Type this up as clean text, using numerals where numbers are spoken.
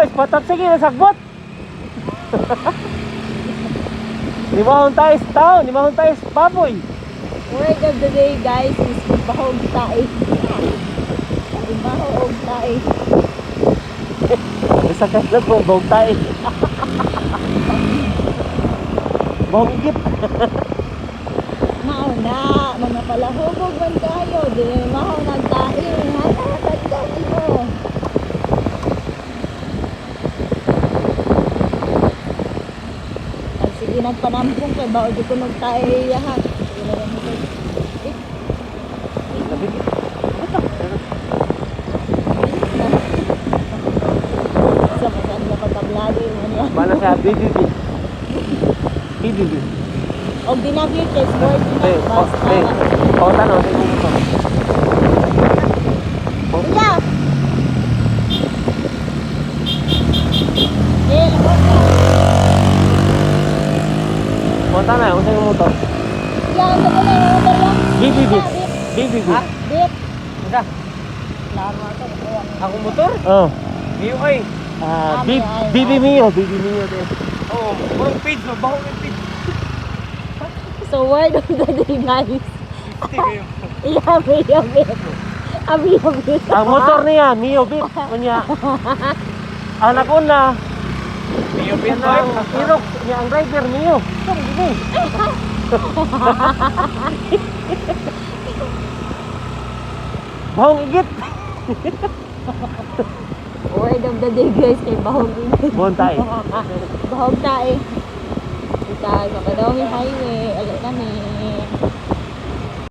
guys, patat sige nasagbot. Limahon tayo sa tao, limahon tayo sa baboy. Word of the day guys is bahog tae. Bahog tae. Isa ka na po, bahog tayo. Bahog igit. Mauna, mga palahubog man tayo. Di maho nagtae. Hatag tayo mo. Ay sige nagpanampong kay bao di ko nagtae yahan. Sige na lang ito. Sa masan na pagkablado mo niya. Mana sa BBB. BBB. Og dinagyo test board Hey, bas. hey. Pautan o, sige mo. Kuya. Eh, Pautan na, kung saan yung motor. yan na pala yung motor yan. BBB. BBB. Bit. Isa. Laro ako. Ako motor? Oo. Mio ay. BB Mio. BB Mio din. Oo, purong page. Bahong yung page. So word of the day guys. Yabi. Abi. Ang motor niya, Mio Bit. Kunya. Anak ko na. Mio Bit. Irok. Ang driver, Mio. Hindi. Bahong igit. Word of the day guys kay bahog ini. Bahong tayo. Bahog tae. Kita sa Kadawang Highway. Alam kami.